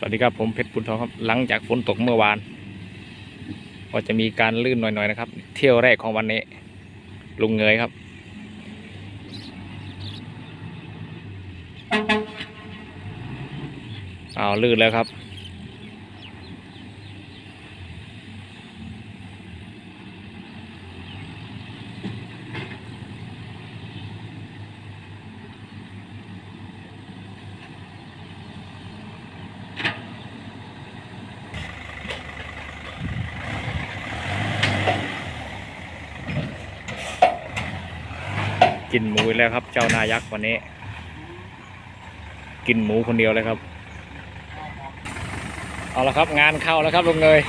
สวัสดีครับผมเพชรปุณทองครับหลังจากฝนตกเมื่อวานก็จะมีการลื่นหน่อยๆนะครับเที่ยวแรกของวันนี้ลุงเงยครับลื่นแล้วครับกินหมูอีกแล้วครับเจ้านายักษ์วันนี้กินหมูคนเดียวเลยครับเอาละครับงานเข้าแล้วครับลุงเงย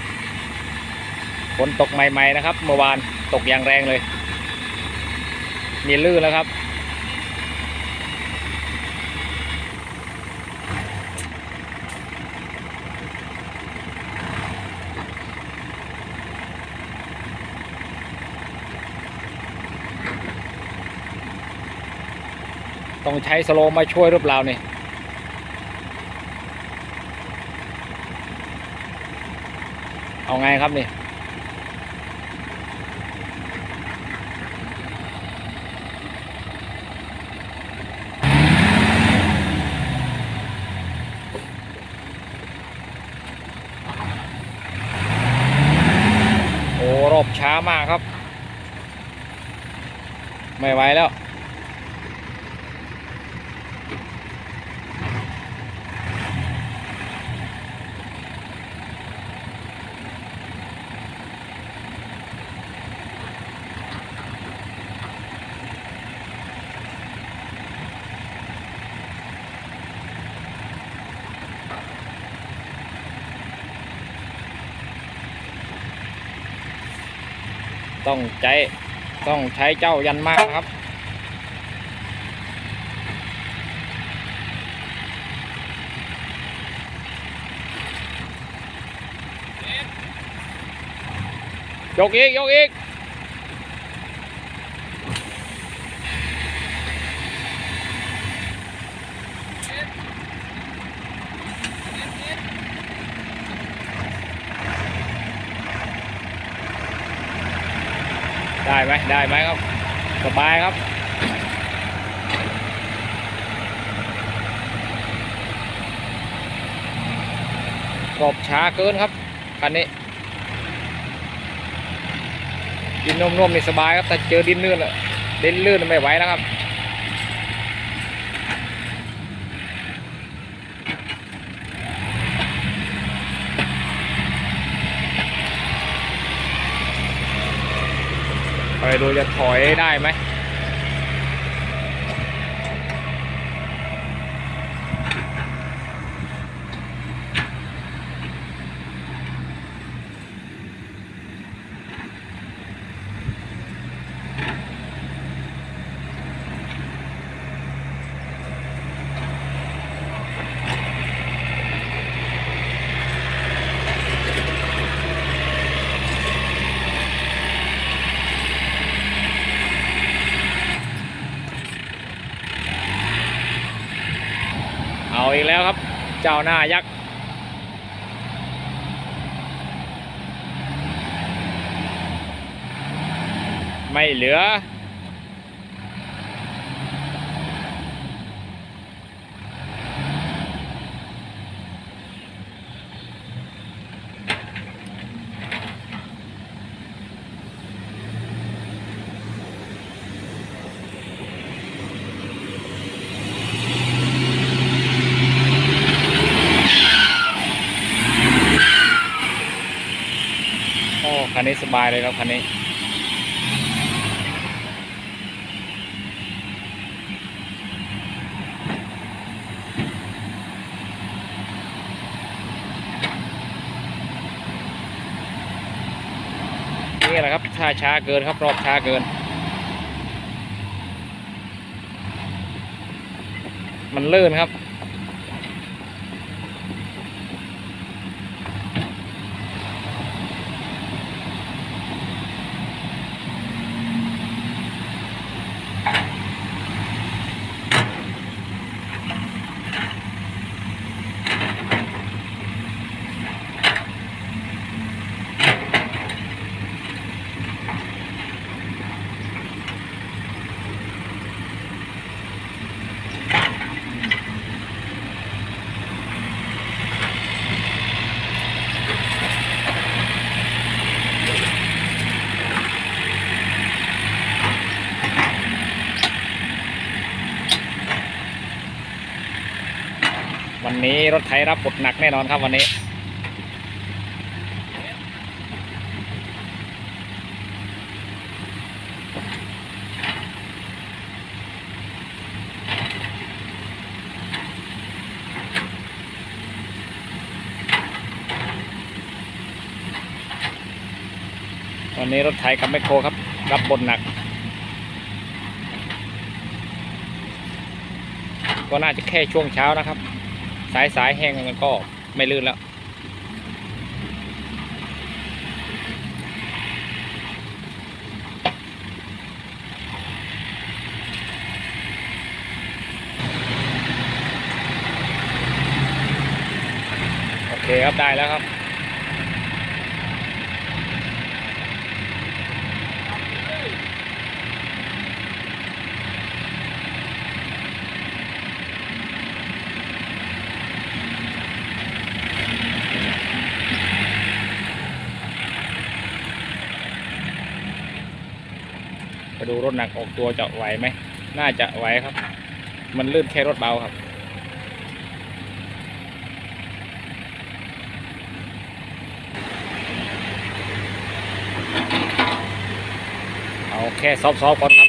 ฝนตกใหม่ๆนะครับเมื่อวานตกอย่างแรงเลยมีลื่นแล้วครับต้องใช้สโลว์มาช่วยหรือเปล่านี่เอาไงครับนี่โอ้รอบช้ามากครับไม่ไหวแล้วต้องใช้เจ้ายันมากครับยกอีกได้ไหมครับสบายครับกรอบช้าเกินครับคันนี้ดินนุ่มๆนี่สบายครับแต่เจอดินลื่นไม่ไหวแล้วครับไปดูจะถอยได้ไหมเอาอีกแล้วครับเจ้าหน้ายักษ์ไม่เหลือคันนี้สบายเลยครับคันนี้นี่แหละครับช้าเกินครับรอบช้าเกินมันลื่นครับ นี้รถไถรับบทหนักแน่นอนครับวันนี้วันนี้รถไถกับแมคโครครับรับบทหนักก็น่าจะแค่ช่วงเช้านะครับสายแห้งมันก็ไม่ลื่นแล้วโอเคครับได้แล้วครับมาดูรถหนักออกตัวจะไหวไหมน่าจะไหวครับมันลื่นแค่รถเบาครับเอาแค่ซอฟๆก่อนครับ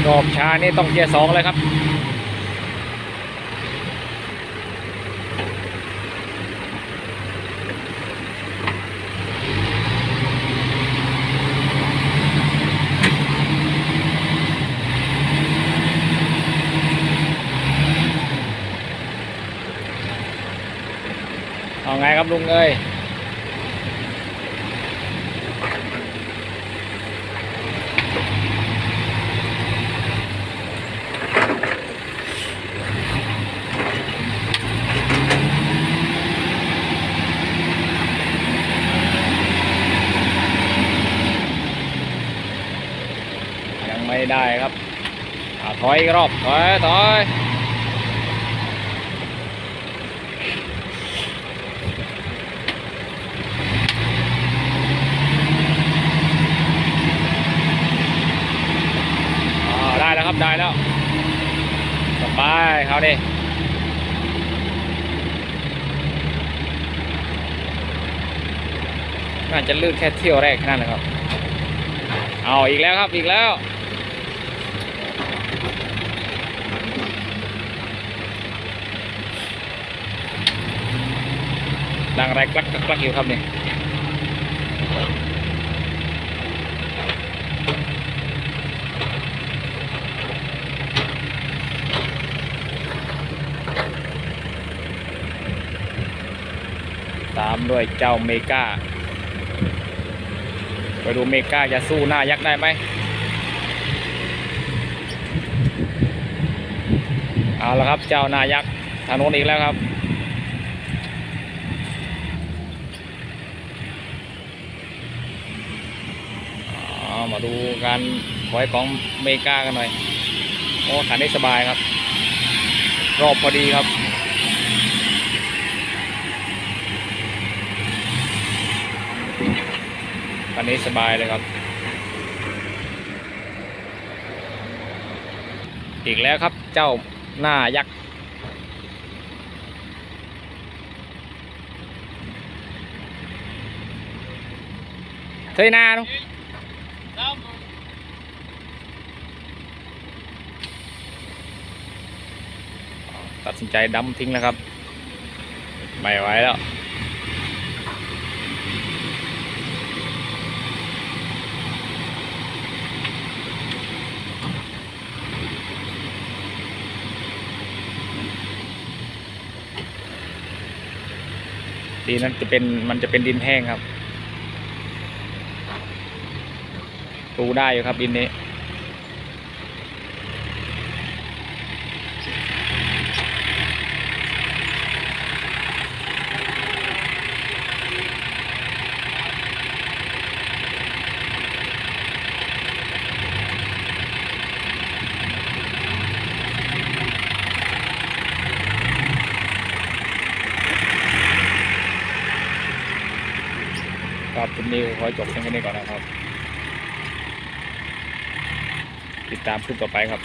รอบช้านี่ต้องเกียร์2เลยครับเอาไงครับลุงเอ้ยยังไม่ได้ครับถอยอีกรอบถอยได้แล้วครับได้แล้วสบายเขาดิน่าจะลื่นแค่เที่ยวแรกนั่นแหละครับเอาอีกแล้วครับอีกแล้วดังอะไรกลักอยู่ครับเนี่ยตามด้วยเจ้าเมกาไปดูเมกาจะสู้หน้ายักษ์ได้ไหมเอาละครับเจ้าหน้ายักษ์ทางโน้นอีกแล้วครับมาดูการถอยของเมกากันหน่อยโอ้ขันได้สบายครับรอบพอดีครับคันนี้สบายเลยครับอีกแล้วครับเจ้าหน้ายักษ์เทยนาดูตัดสินใจดั้มทิ้งแล้วครับไม่ไหวแล้วดินนั้นมันจะเป็นดินแห้งครับปูได้อยู่ครับดินนี้ ครับคลิปนี้ขอจบเพียงแค่นี้ก่อนนะครับ ติดตามคลิปต่อไปครับ